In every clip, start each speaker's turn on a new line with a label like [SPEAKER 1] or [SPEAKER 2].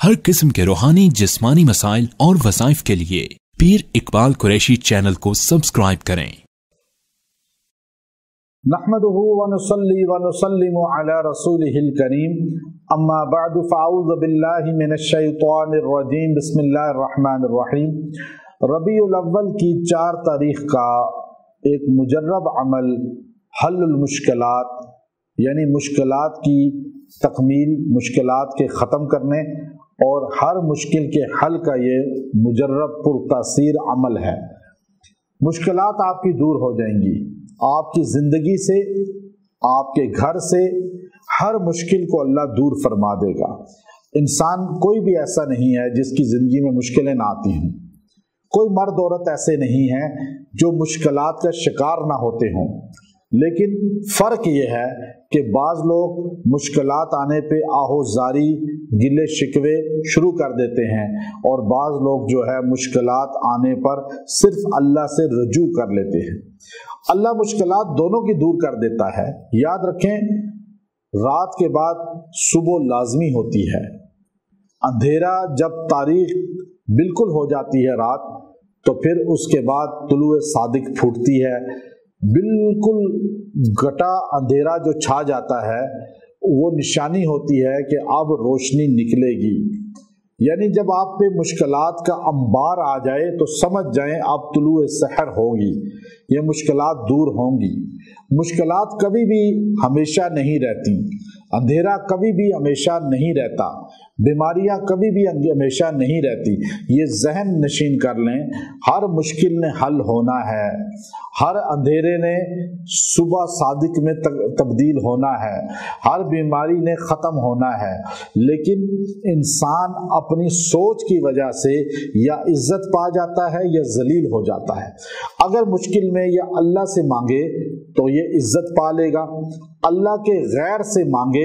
[SPEAKER 1] हर किस्म के रूहानी जिस्मानी मसाइल और वज़ाइफ के लिए पीर इकबाल कुरैशी चैनल को सब्सक्राइब करें।
[SPEAKER 2] नहमदुहु व नुसल्ली व नुसल्लिमु अला रसूलिहिल करीम, अम्मा बअदु फ़अऊज़ु बिल्लाहि मिनश शैतानिर रजीम, बिस्मिल्लाहिर रहमानिर रहीम। रबीउल अव्वल की 4 तारीख का एक मुजर्रब अमल हल्लुल मुश्किलात, यानी मुश्किलात की तकमील, मुश्किलात के ख़त्म करने और हर मुश्किल के हल का ये मुजर्रब पुरतासीर अमल है। मुश्किलात आपकी दूर हो जाएंगी, आपकी ज़िंदगी से, आपके घर से हर मुश्किल को अल्लाह दूर फरमा देगा। इंसान कोई भी ऐसा नहीं है जिसकी ज़िंदगी में मुश्किलें ना आती हों। कोई मर्द औरत ऐसे नहीं हैं जो मुश्किलात का शिकार ना होते हों। लेकिन फ़र्क ये है कि बाज़ लोग मुश्किलात आने पे आहोज़ारी, गिले शिकवे शुरू कर देते हैं और बाज़ लोग जो है मुश्किलात आने पर सिर्फ अल्लाह से रजू कर लेते हैं। अल्लाह मुश्किलात दोनों की दूर कर देता है। याद रखें, रात के बाद सुबह लाजमी होती है। अंधेरा जब तारीख बिल्कुल हो जाती है रात, तो फिर उसके बाद तुलुए सादिक फूटती है। बिल्कुल घटा अंधेरा जो छा जाता है वो निशानी होती है कि अब रोशनी निकलेगी। यानी जब आप पे मुश्किलात का अंबार आ जाए तो समझ जाएं अब तुलुए सहर होगी, ये मुश्किलात दूर होंगी। मुश्किलात कभी भी हमेशा नहीं रहती, अंधेरा कभी भी हमेशा नहीं रहता, बीमारियां कभी भी हमेशा नहीं रहती। ये जहन नशीन कर लें, हर मुश्किल ने हल होना है, हर अंधेरे ने सुबह सादिक में तब्दील होना है, हर बीमारी ने ख़त्म होना है। लेकिन इंसान अपनी सोच की वजह से या इज्जत पा जाता है या जलील हो जाता है। अगर मुश्किल में या अल्लाह से मांगे तो ये इज्जत पा लेगा, अल्लाह के गैर से मांगे,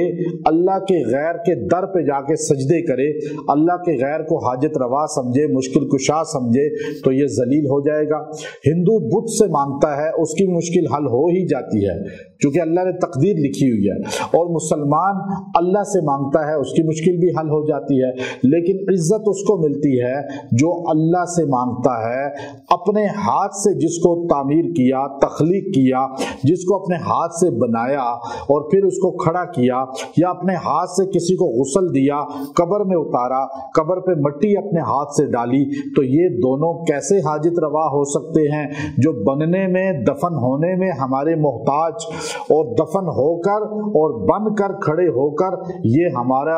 [SPEAKER 2] अल्लाह के गैर के दर पे जाके सजदे करे, अल्लाह के गैर को हाजत रवा समझे, मुश्किल कुशा समझे, तो ये जलील हो जाएगा। हिंदू बुत से मांगता है, उसकी मुश्किल हल हो ही जाती है क्योंकि अल्लाह ने तकदीर लिखी हुई है। और मुसलमान अल्लाह से मांगता है, उसकी मुश्किल भी हल हो जाती है। लेकिन इज्जत उसको मिलती है जो अल्लाह से मांगता है, अपने हाथ से जिसको तामीर किया, तख्लीक किया, जिसको अपने हाथ से बनाया और फिर उसको खड़ा किया, या अपने हाथ से किसी को गुस्ल दिया, कब्र में उतारा, कब्र पे मिट्टी अपने हाथ से डाली, तो ये दोनों कैसे हाजित रवा हो सकते हैं जो बनने में, दफन होने में हमारे मोहताज, और दफन होकर और बनकर खड़े होकर ये हमारा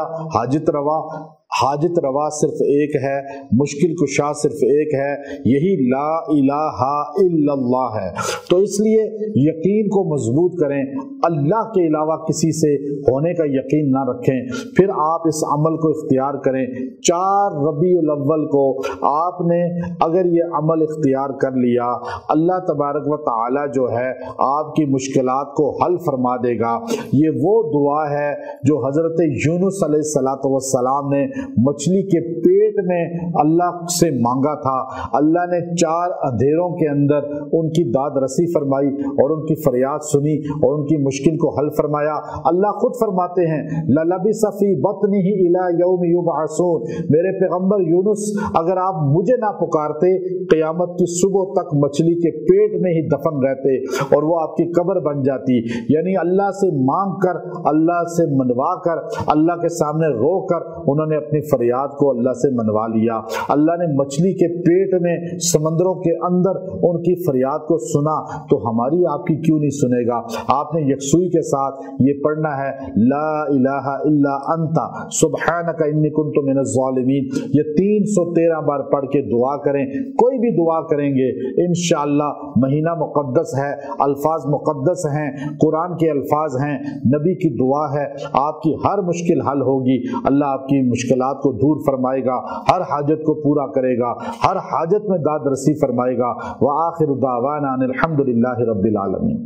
[SPEAKER 2] हाजित रवा सिर्फ एक है, मुश्किल कुशा सिर्फ एक है, यही ला इलाहा इल्लल्लाह है। तो इसलिए यकीन को मजबूत करें, अल्लाह के अलावा किसी से होने का यकीन ना रखें। फिर आप इस अमल को इख्तियार करें। 4 रबीउल अव्वल को आपने अगर ये अमल इख्तियार कर लिया, अल्लाह तबारक व तआला जो है आपकी मुश्किलात को हल फरमा देगा। ये वो दुआ है जो हजरत यूनुस अलैहिस्सलातु वस्सलाम ने मछली के पेट में अल्लाह से मांगा था। अल्लाह ने 4 अंधेरों के अंदर उनकी दाद रसी फरमाई और उनकी फरियाद सुनी और उनकी मुश्किल को हल फरमाया। अल्लाह खुद फरमाते हैं, ललबिसा फी बत्निही इला यौम युबअसून, मेरे पैगंबर यूनुस अगर आप मुझे ना पुकारते, क़यामत की सुबह तक मछली के पेट में ही दफन रहते और वो आपकी कब्र बन जाती। यानी अल्लाह से मांग कर, अल्लाह से मनवा कर, अल्लाह के सामने रो कर उन्होंने अपनी फरियाद को अल्लाह से मनवा लिया। अल्लाह ने मछली के पेट में, समंदरों के अंदर उनकी फरियाद को सुना, तो हमारी आपकी क्यों नहीं सुनेगा। आपने यकसुई के साथ ये पढ़ना है, ला इलाहा इल्ला अंता सुब्हानका इन्नी कुन्तु मिनज़ ज़ालिमीन। ये 313 बार पढ़ के दुआ करें। कोई भी दुआ करेंगे इंशाअल्लाह, महीना मुक़द्दस है, अल्फाज मुक़द्दस हैं, कुरान के अल्फाज हैं, नबी की दुआ है, आपकी हर मुश्किल हल होगी। अल्लाह आपकी मुश्किलात को दूर फरमाएगा, हर हाजत को पूरा करेगा, हर हाजत में दाद रसी फरमाएगा। व आखिरु दावाना अनिल हम्दुलिल्लाहि रब्बिल आलमीन।